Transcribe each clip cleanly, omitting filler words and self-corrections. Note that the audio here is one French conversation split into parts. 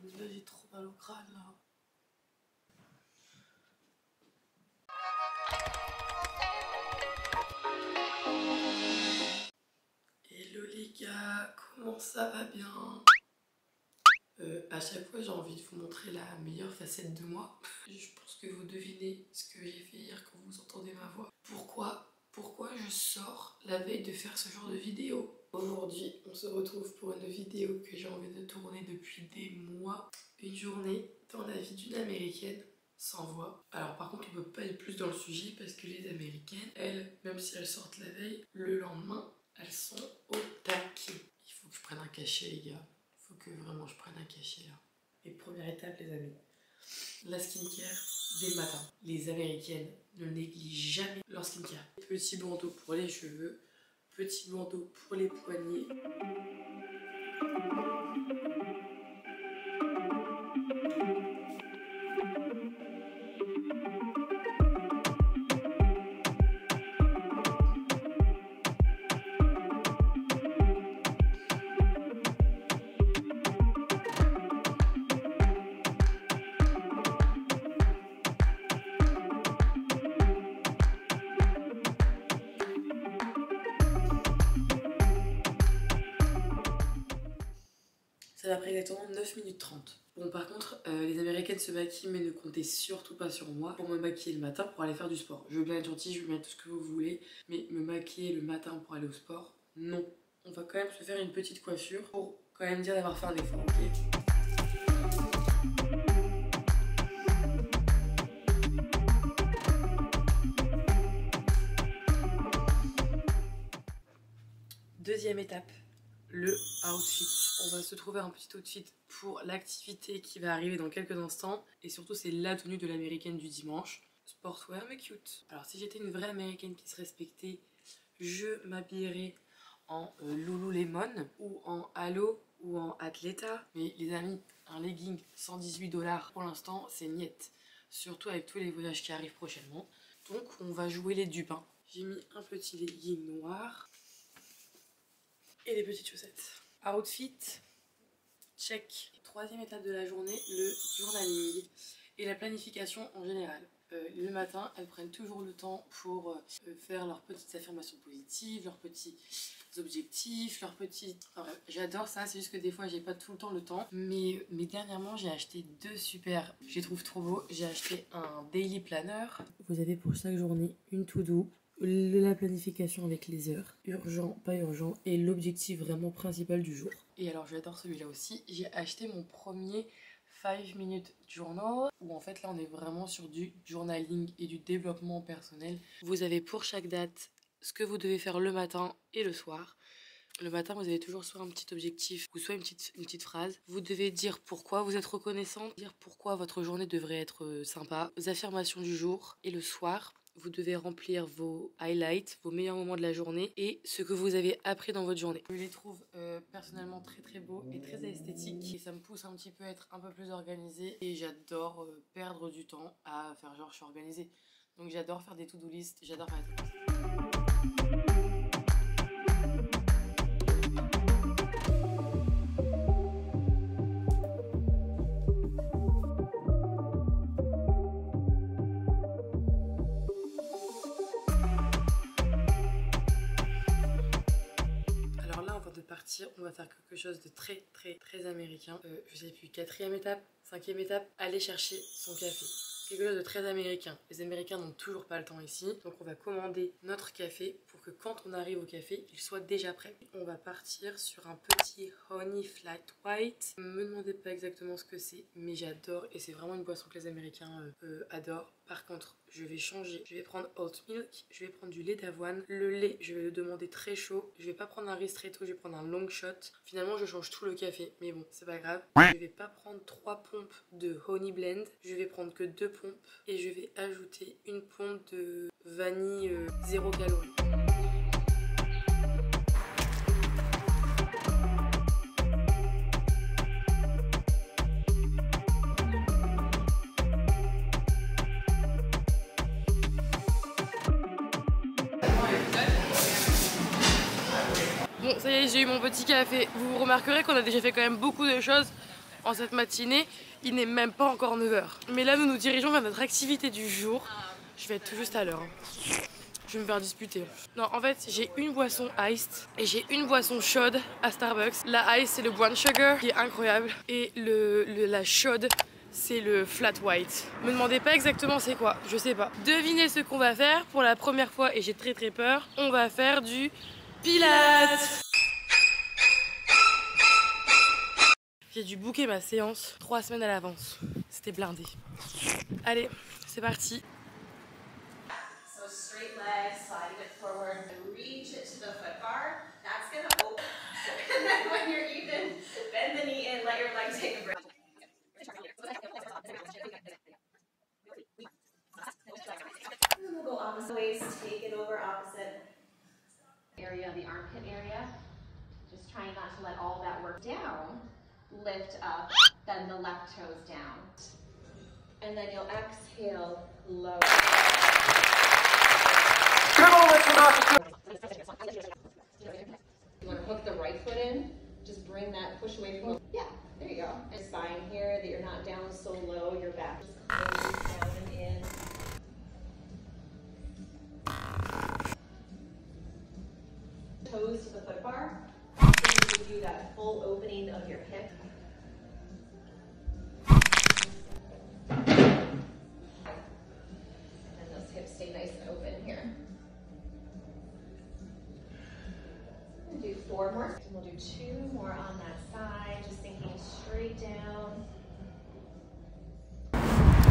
Là j'ai trop mal au crâne là. Hello les gars, comment ça va bien? À chaque fois j'ai envie de vous montrer la meilleure facette de moi. Je pense que vous devinez ce que j'ai fait hier quand vous entendez ma voix. Pourquoi je sors la veille de faire ce genre de vidéo? Aujourd'hui on se retrouve pour une vidéo que j'ai envie de tourner depuis des mois. Une journée dans la vie d'une américaine sans voix. Alors par contre on peut pas aller plus dans le sujet parce que les américaines, elles, même si elles sortent la veille, le lendemain elles sont au taquet. Il faut que je prenne un cachet les gars. Il faut que vraiment je prenne un cachet là. Et première étape les amis, la skincare dès le matin. Les américaines ne négligent jamais leur skincare. Petit bandeau pour les cheveux, petit bandeau pour les poignets. Ça va prendre exactement 9 minutes 30. Bon par contre, les américaines se maquillent mais ne comptez surtout pas sur moi pour me maquiller le matin pour aller faire du sport. Je veux bien être gentille, je veux bien être tout ce que vous voulez, mais me maquiller le matin pour aller au sport, non. On va quand même se faire une petite coiffure pour quand même dire d'avoir fait un effort, ok? Deuxième étape, le outfit. On va se trouver un petit outfit pour l'activité qui va arriver dans quelques instants. Et surtout, c'est la tenue de l'américaine du dimanche. Sportwear mais cute. Alors, si j'étais une vraie américaine qui se respectait, je m'habillerais en Lululemon ou en Halo ou en Athleta. Mais les amis, un legging 118 $ pour l'instant, c'est niette. Surtout avec tous les voyages qui arrivent prochainement. Donc, on va jouer les dupes. Hein. J'ai mis un petit legging noir. Et des petites chaussettes. Outfit, check. Troisième étape de la journée, le journaling et la planification en général. Le matin, elles prennent toujours le temps pour faire leurs petites affirmations positives, leurs petits objectifs, leurs petits... Enfin, bref, j'adore ça, c'est juste que des fois j'ai pas tout le temps le temps. Mais dernièrement j'ai acheté deux super, je les trouve trop beaux. J'ai acheté un daily planner. Vous avez pour chaque journée une to-do. La planification avec les heures, urgent, pas urgent, et l'objectif vraiment principal du jour. Et alors j'adore celui-là aussi, j'ai acheté mon premier 5 minutes journal, où en fait là on est vraiment sur du journaling et du développement personnel. Vous avez pour chaque date ce que vous devez faire le matin et le soir. Le matin, vous avez toujours soit un petit objectif ou soit une petite phrase. Vous devez dire pourquoi vous êtes reconnaissante, dire pourquoi votre journée devrait être sympa, vos affirmations du jour. Et le soir, vous devez remplir vos highlights, vos meilleurs moments de la journée et ce que vous avez appris dans votre journée. Je les trouve personnellement très beaux et très esthétiques. Et ça me pousse un petit peu à être un peu plus organisée. Et j'adore perdre du temps à faire genre je suis organisée. Donc j'adore faire des to-do list, j'adore faire des to-do list. On va faire quelque chose de très américain. Je sais plus, quatrième étape, cinquième étape, aller chercher son café. Quelque chose de très américain. Les Américains n'ont toujours pas le temps ici, donc on va commander notre café pour que quand on arrive au café, il soit déjà prêt. On va partir sur un petit honey flat white. Ne me demandez pas exactement ce que c'est, mais j'adore et c'est vraiment une boisson que les Américains adorent. Par contre, je vais changer, je vais prendre oat milk, je vais prendre du lait d'avoine. Le lait, je vais le demander très chaud. Je vais pas prendre un ristretto, je vais prendre un long shot. Finalement, je change tout le café, mais bon, c'est pas grave. Je vais pas prendre 3 pompes de honey blend, je vais prendre que 2 pompes et je vais ajouter une pompe de vanille 0 calories. Bon, ça y est, j'ai eu mon petit café. Vous remarquerez qu'on a déjà fait quand même beaucoup de choses En cette matinée, il n'est même pas encore 9 h. Mais là, nous nous dirigeons vers notre activité du jour. Je vais être tout juste à l'heure. Je vais me faire disputer. Non, en fait, j'ai une boisson iced et j'ai une boisson chaude à Starbucks. La iced, c'est le brown sugar qui est incroyable. Et la chaude, c'est le flat white. Me demandez pas exactement c'est quoi, je sais pas. Devinez ce qu'on va faire pour la première fois et j'ai très peur. On va faire du pilates. J'ai dû booker ma séance 3 semaines à l'avance. C'était blindé. Allez, c'est parti. So straight legs, sliding it forward, and reach it to the foot bar. That's gonna open. And then when you're even, bend the knee in, let your legs take a breath. And we'll go opposite waist, take it over opposite area, the armpit area. Just trying not to let all that work down. Lift up, then the left toes down. And then you'll exhale, lower. You want to hook the right foot in, just bring that push away from the, yeah, there you go. And spine here, that you're not down so low, your back is closed down and in. Toes to the foot bar. So you do that full opening of your hip. And those hips stay nice and open here. We'll do 4 more. And we'll do 2 more on that side, just thinking straight down.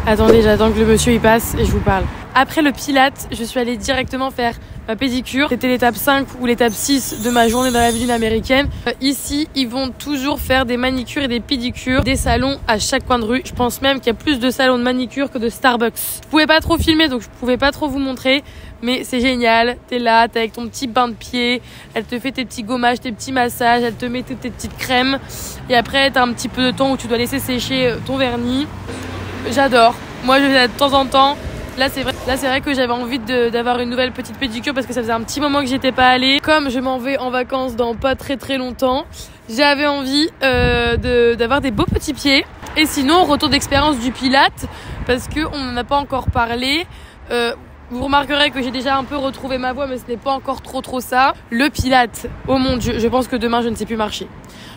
Attendez, j'attends que le monsieur y passe et je vous parle. Après le pilate, je suis allée directement faire ma pédicure. C'était l'étape 5 ou l'étape 6 de ma journée dans la vie d'une américaine. Ici, ils vont toujours faire des manicures et des pédicures, des salons à chaque coin de rue. Je pense même qu'il y a plus de salons de manicure que de Starbucks. Je pouvais pas trop filmer, donc je pouvais pas trop vous montrer. Mais c'est génial, t'es là, t'es avec ton petit bain de pied, elle te fait tes petits gommages, tes petits massages, elle te met toutes tes petites crèmes. Et après, t'as un petit peu de temps où tu dois laisser sécher ton vernis. J'adore. Moi, je vais de temps en temps. Là, c'est vrai que j'avais envie d'avoir une nouvelle petite pédicure parce que ça faisait un petit moment que j'étais pas allée. Comme je m'en vais en vacances dans pas très longtemps, j'avais envie d'avoir des beaux petits pieds. Et sinon, retour d'expérience du Pilates parce que on n'en a pas encore parlé. Vous remarquerez que j'ai déjà un peu retrouvé ma voix, mais ce n'est pas encore trop ça. Le Pilates, oh mon Dieu, je pense que demain je ne sais plus marcher.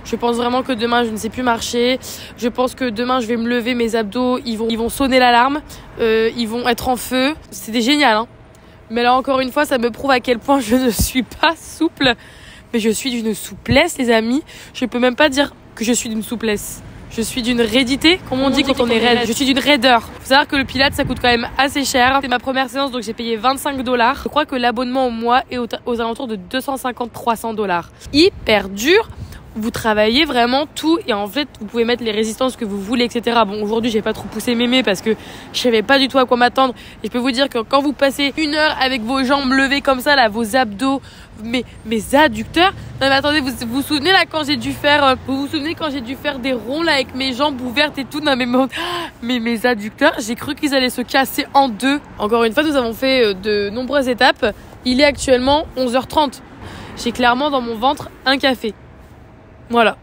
Je pense vraiment que demain je ne sais plus marcher. Je pense que demain je vais me lever, mes abdos ils vont sonner l'alarme, ils vont être en feu. C'était génial, hein. Mais là encore une fois, ça me prouve à quel point je ne suis pas souple. Mais je suis d'une souplesse, les amis. Je peux même pas dire que je suis d'une souplesse. Je suis d'une raidité, comme on dit quand on est raide. Je suis d'une raideur. Faut savoir que le Pilates, ça coûte quand même assez cher. C'est ma première séance, donc j'ai payé 25 $. Je crois que l'abonnement au mois est aux alentours de 250-300 $. Hyper dur. Vous travaillez vraiment tout et en fait vous pouvez mettre les résistances que vous voulez, etc. Bon, aujourd'hui j'ai pas trop poussé mémé parce que je savais pas du tout à quoi m'attendre et je peux vous dire que quand vous passez 1 heure avec vos jambes levées comme ça là, vos abdos, mes adducteurs, non mais attendez, vous vous souvenez là quand j'ai dû faire des ronds là avec mes jambes ouvertes et tout, non mais mes adducteurs, j'ai cru qu'ils allaient se casser en deux. Encore une fois, nous avons fait de nombreuses étapes. Il est actuellement 11h30. J'ai clairement dans mon ventre un café. Voilà,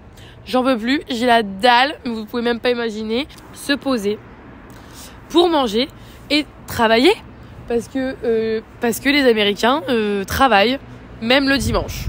j'en peux plus, j'ai la dalle, vous pouvez même pas imaginer, se poser pour manger et travailler parce que les Américains travaillent même le dimanche.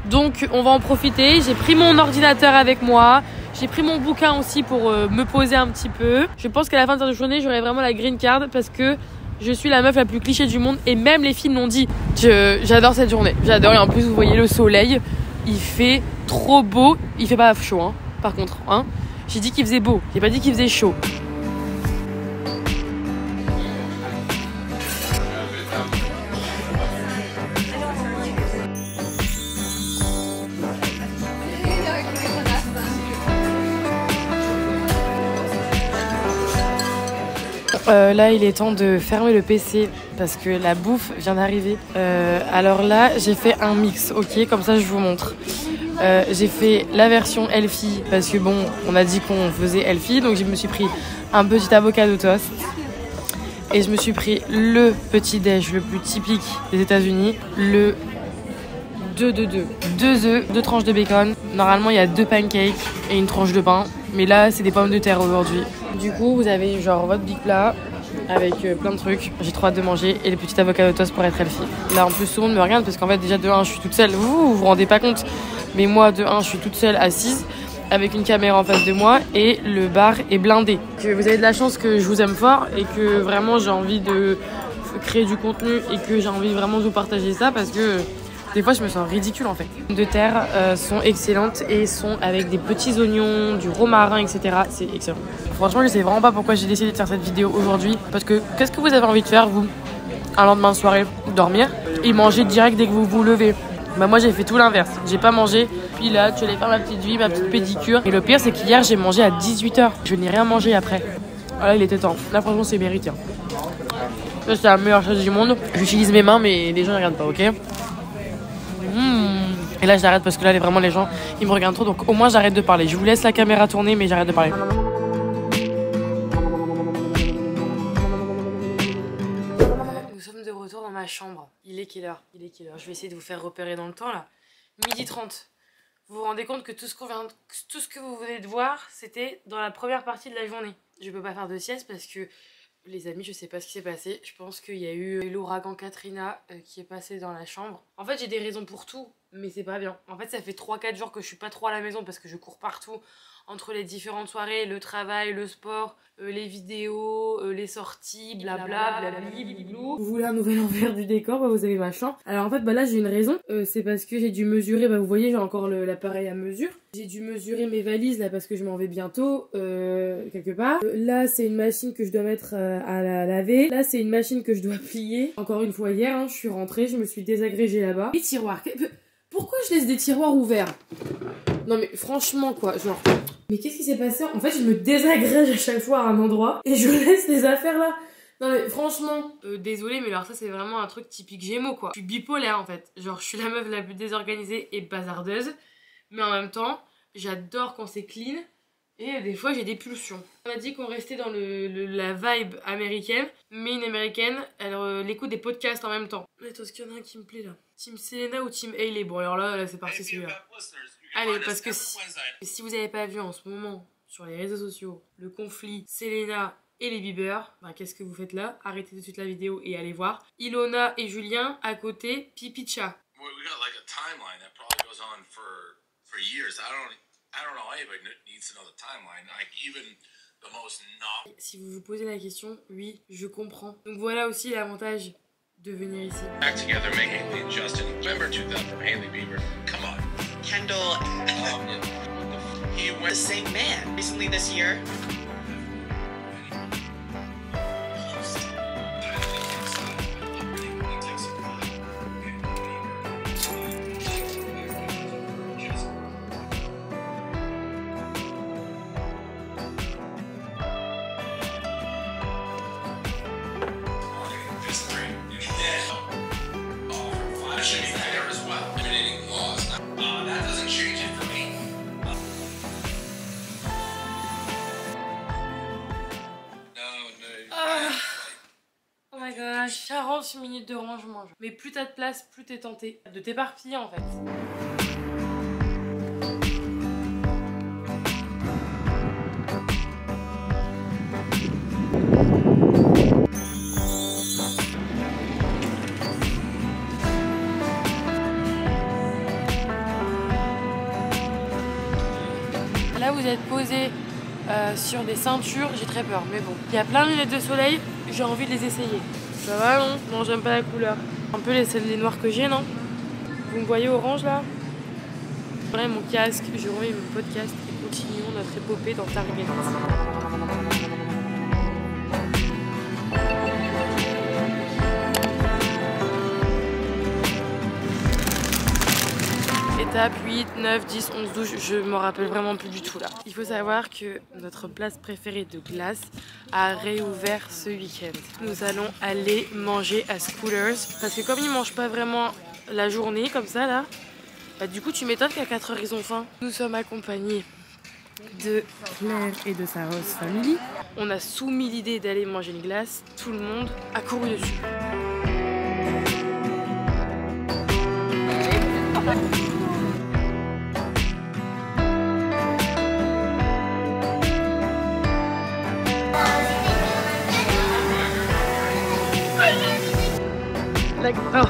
Donc on va en profiter, j'ai pris mon ordinateur avec moi, j'ai pris mon bouquin aussi pour me poser un petit peu. Je pense qu'à la fin de cette journée, j'aurai vraiment la green card parce que je suis la meuf la plus cliché du monde et même les filles l'ont dit. J'adore cette journée, j'adore et en plus vous voyez le soleil. Il fait trop beau. Il fait pas chaud, hein, par contre. Hein. J'ai dit qu'il faisait beau. J'ai pas dit qu'il faisait chaud. Là, il est temps de fermer le PC parce que la bouffe vient d'arriver. Alors là, j'ai fait un mix, ok, comme ça je vous montre. J'ai fait la version healthy parce que bon, on a dit qu'on faisait healthy, donc je me suis pris un petit avocado toast et je me suis pris le petit déj le plus typique des États-Unis, le 2 œufs, 2 tranches de bacon. Normalement, il y a 2 pancakes et une tranche de pain. Mais là, c'est des pommes de terre aujourd'hui. Du coup, vous avez genre votre big plat avec plein de trucs. J'ai trop hâte de manger et les petits avocats toast pour être healthy. Là, en plus, tout le monde me regarde parce qu'en fait, déjà de 1, je suis toute seule. Vous vous rendez pas compte. Mais moi, de 1, je suis toute seule assise avec une caméra en face de moi et le bar est blindé. Que vous avez de la chance que je vous aime fort et que vraiment j'ai envie de créer du contenu et que j'ai envie vraiment de vous partager ça parce que des fois je me sens ridicule en fait. Les pommes de terre sont excellentes et sont avec des petits oignons, du romarin, etc. C'est excellent. Franchement, je sais vraiment pas pourquoi j'ai décidé de faire cette vidéo aujourd'hui parce que qu'est-ce que vous avez envie de faire vous un lendemain de soirée? Dormir et manger direct dès que vous vous levez. Bah moi j'ai fait tout l'inverse, j'ai pas mangé, puis là tu allais faire ma petite vie, ma petite pédicure. Et le pire c'est qu'hier j'ai mangé à 18h, je n'ai rien mangé après. Voilà, il était temps, là franchement c'est mérité. Ça c'est la meilleure chose du monde. J'utilise mes mains mais les gens ne regardent pas, ok. Et là j'arrête parce que là vraiment les gens ils me regardent trop, donc au moins j'arrête de parler. Je vous laisse la caméra tourner mais j'arrête de parler. Nous sommes de retour dans ma chambre. Il est quelle heure? Je vais essayer de vous faire repérer dans le temps là. 12h30. Vous vous rendez compte que tout ce que vous venez de voir, c'était dans la première partie de la journée. Je peux pas faire de sieste parce que les amis, je sais pas ce qui s'est passé. Je pense qu'il y a eu l'ouragan Katrina qui est passé dans la chambre. En fait, j'ai des raisons pour tout, mais c'est pas bien. En fait, ça fait 3-4 jours que je suis pas trop à la maison parce que je cours partout entre les différentes soirées, le travail, le sport, les vidéos, les sorties, blabla, blabli. Vous voulez un nouvel envers du décor, bah vous avez ma chambre. Alors en fait, bah là j'ai une raison, c'est parce que j'ai dû mesurer, bah vous voyez j'ai encore l'appareil à mesure. J'ai dû mesurer mes valises là parce que je m'en vais bientôt quelque part. Là c'est une machine que je dois mettre à la laver. Là c'est une machine que je dois plier. Encore une fois hier, hein, je suis rentrée, je me suis désagrégée là-bas. Les tiroirs, pourquoi je laisse des tiroirs ouverts? Non mais franchement quoi, genre... Mais qu'est-ce qui s'est passé? En fait je me désagrège à chaque fois à un endroit et je laisse les affaires là. Non mais franchement, désolée mais alors ça c'est vraiment un truc typique Gémeaux quoi. Je suis bipolaire en fait, genre je suis la meuf la plus désorganisée et bazardeuse. Mais en même temps, j'adore quand c'est clean et des fois j'ai des pulsions. On a dit qu'on restait dans la vibe américaine, mais une américaine, elle écoute des podcasts en même temps. Attends, est-ce qu'il y en a un qui me plaît là? Team Selena ou Team Hailey? Bon alors là c'est parti celui-là. Allez, parce que si vous n'avez pas vu en ce moment sur les réseaux sociaux le conflit Selena et les Bieber, ben qu'est-ce que vous faites là? Arrêtez tout de suite la vidéo et allez voir. Ilona et Julien à côté, pipi-cha. Si vous vous posez la question, oui, je comprends. Donc voilà aussi l'avantage de venir ici. Back together, make Hailey and Justin. Remember 2000 from Hailey Bieber. Come on. Kendall, he went the same man recently this year. Oh my gosh, 40 minutes de rangement. Mais plus t'as de place, plus t'es tenté de t'éparpiller en fait. Là vous êtes posé sur des ceintures, j'ai très peur, mais bon. Il y a plein de lunettes de soleil, j'ai envie de les essayer. Ça va non? Non, j'aime pas la couleur. Un peu les noirs que j'ai, non? Vous me voyez orange là? Je remets mon casque, je remets mon podcast et continuons notre épopée dans Target. Étape 8, 9, 10, 11, 12, je me rappelle vraiment plus du tout là. Il faut savoir que notre place préférée de glace a réouvert ce week-end. Nous allons aller manger à Scooters parce que comme ils mangent pas vraiment la journée comme ça là, bah du coup tu m'étonnes qu'à 4h ils ont faim. Nous sommes accompagnés de Claire et de sa Rose Family. On a soumis l'idée d'aller manger une glace, tout le monde a couru dessus. Like, oh.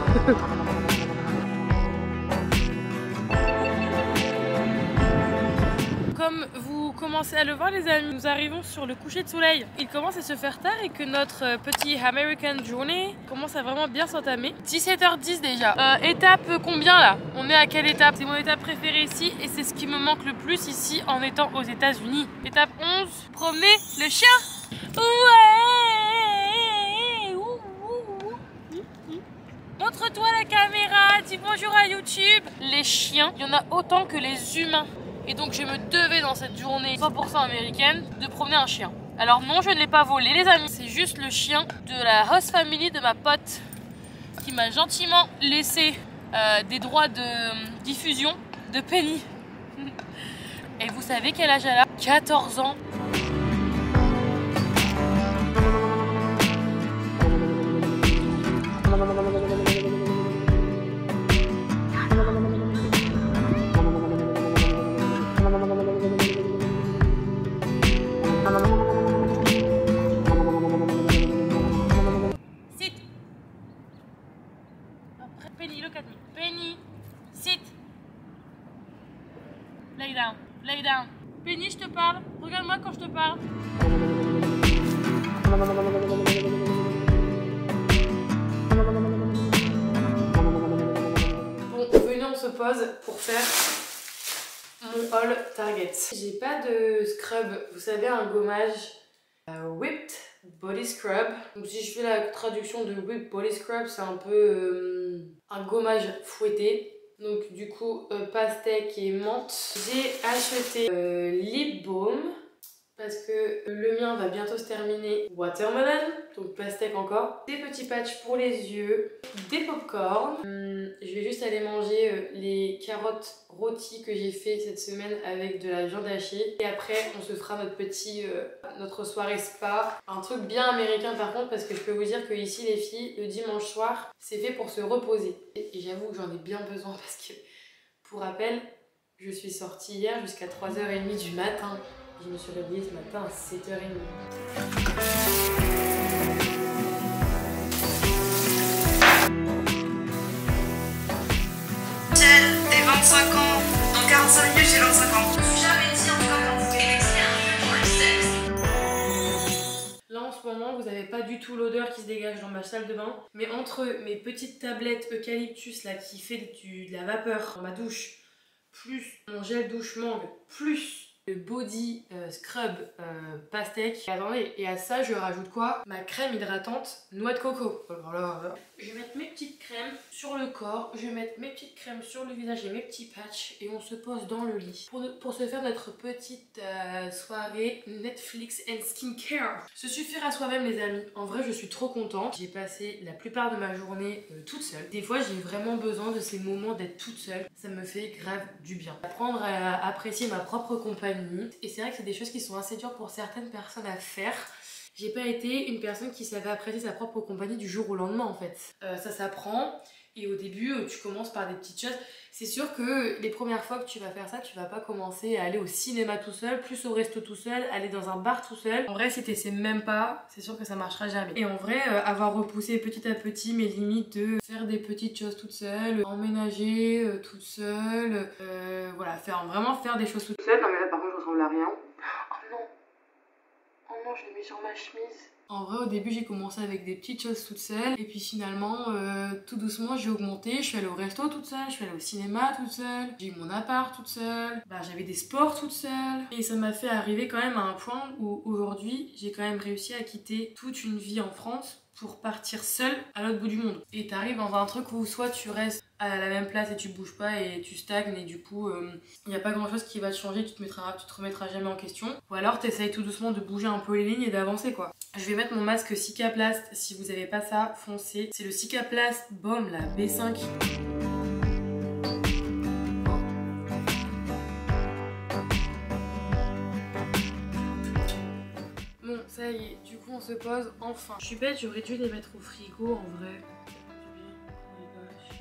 Comme vous commencez à le voir les amis, nous arrivons sur le coucher de soleil. Il commence à se faire tard et que notre petit American journey commence à vraiment bien s'entamer. 17h10 déjà. Étape combien là? On est à quelle étape? C'est mon étape préférée ici et c'est ce qui me manque le plus ici en étant aux États-Unis. Étape 11, promener le chien. Ouais. Montre-toi la caméra, dis bonjour à YouTube. Les chiens, il y en a autant que les humains. Et donc je me devais dans cette journée 100% américaine de promener un chien. Alors non, je ne l'ai pas volé les amis. C'est juste le chien de la host family de ma pote qui m'a gentiment laissé des droits de diffusion de Penny. Et vous savez quel âge elle a? 14 ans. Sit. Après, Penny, look at me. Penny, sit. Lay down, lay down. Penny, je te parle. Regarde-moi quand je te parle. Bon, venez, on se pose pour faire mon haul Target. J'ai pas de scrub, vous savez, un gommage Whipped Body Scrub. Donc si je fais la traduction de Whipped Body Scrub, c'est un peu un gommage fouetté. Donc du coup, pastèque et menthe. J'ai acheté Lip Balm parce que le mien va bientôt se terminer. Watermelon, donc pastèque encore. Des petits patchs pour les yeux, des popcorn. Je vais juste aller manger les carottes rôties que j'ai fait cette semaine avec de la viande hachée. Et après, on se fera notre soirée spa. Un truc bien américain par contre, parce que je peux vous dire que ici les filles, le dimanche soir, c'est fait pour se reposer. Et j'avoue que j'en ai bien besoin parce que, pour rappel, je suis sortie hier jusqu'à 3h30 du matin. Je me suis réveillée ce matin à 7h30. Des 25 ans, dans 45 minutes j'ai 25 ans. Je me suis jamais dit en tout cas qu'on pouvait Là en ce moment vous n'avez pas du tout l'odeur qui se dégage dans ma salle de bain, mais entre mes petites tablettes eucalyptus là qui fait de la vapeur dans ma douche, plus mon gel douche mangue, plus le body scrub pastèque. Et attendez, et à ça je rajoute quoi? Ma crème hydratante noix de coco. Voilà. Je vais mettre mes petites crèmes sur le corps, je vais mettre mes petites crèmes sur le visage et mes petits patchs et on se pose dans le lit pour se faire notre petite soirée Netflix and skincare. Se suffire à soi-même les amis. En vrai je suis trop contente. J'ai passé la plupart de ma journée toute seule. Des fois j'ai vraiment besoin de ces moments d'être toute seule. Ça me fait grave du bien. Apprendre à apprécier ma propre compagnie. Et c'est vrai que c'est des choses qui sont assez dures pour certaines personnes à faire. J'ai pas été une personne qui savait apprécier sa propre compagnie du jour au lendemain en fait. Ça s'apprend et au début tu commences par des petites choses. C'est sûr que les premières fois que tu vas faire ça, tu vas pas commencer à aller au cinéma tout seul, plus au resto tout seul, aller dans un bar tout seul. En vrai si t'essaies même pas, c'est sûr que ça marchera jamais. Et en vrai avoir repoussé petit à petit mes limites de faire des petites choses toute seule, emménager toute seule, voilà, vraiment faire des choses toute seule. Non mais là par contre je ressemble à rien. Oh non, je l'ai mis sur ma chemise. En vrai, au début, j'ai commencé avec des petites choses toute seule. Et puis finalement, tout doucement, j'ai augmenté. Je suis allée au resto toute seule, je suis allée au cinéma toute seule. J'ai eu mon appart toute seule. J'avais des sports toute seule. Et ça m'a fait arriver quand même à un point où aujourd'hui, j'ai quand même réussi à quitter toute une vie en France pour partir seule à l'autre bout du monde. Et t'arrives dans un truc où soit tu restes à la même place et tu bouges pas et tu stagnes et du coup il n'y a pas grand chose qui va te changer, tu te remettras jamais en question. Ou alors t'essayes tout doucement de bouger un peu les lignes et d'avancer quoi. Je vais mettre mon masque Cicaplast, si vous avez pas ça, foncez. C'est le Cicaplast Balm, la B5. Bon, ça y est, du coup on se pose enfin. Je suis bête, j'aurais dû les mettre au frigo en vrai.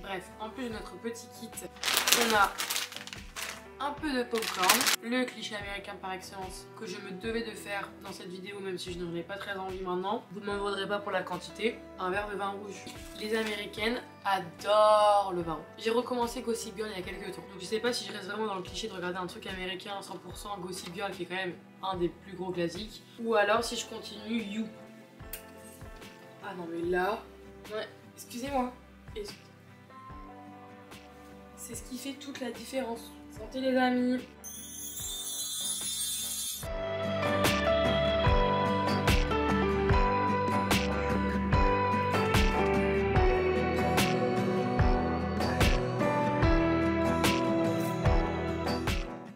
Bref, en plus de notre petit kit, on a un peu de popcorn, le cliché américain par excellence que je me devais de faire dans cette vidéo même si je n'en ai pas très envie maintenant. Vous ne m'en voudrez pas pour la quantité. Un verre de vin rouge. Les américaines adorent le vin rouge. J'ai recommencé Gossip Girl il y a quelques temps. Donc je sais pas si je reste vraiment dans le cliché de regarder un truc américain à 100% Gossip Girl qui est quand même un des plus gros classiques. Ou alors si je continue You. Ah non mais là... Ouais, excusez-moi. C'est ce qui fait toute la différence. Santé les amis.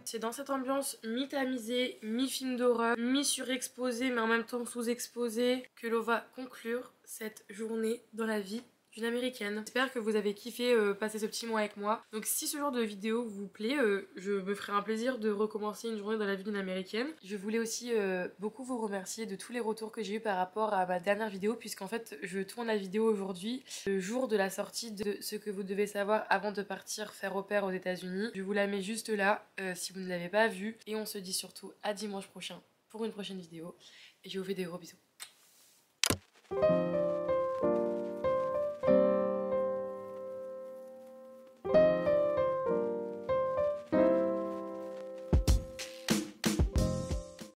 C'est dans cette ambiance mi-tamisée, mi-film d'horreur, mi-surexposée mais en même temps sous-exposée que l'on va conclure cette journée dans la vie d'une américaine. J'espère que vous avez kiffé passer ce petit mois avec moi. Donc si ce genre de vidéo vous plaît, je me ferai un plaisir de recommencer une journée dans la vie d'une américaine. Je voulais aussi beaucoup vous remercier de tous les retours que j'ai eu par rapport à ma dernière vidéo, puisqu'en fait je tourne la vidéo aujourd'hui, le jour de la sortie de ce que vous devez savoir avant de partir faire au pair aux États-Unis. Je vous la mets juste là si vous ne l'avez pas vue. Et on se dit surtout à dimanche prochain pour une prochaine vidéo. Et je vous fais des gros bisous.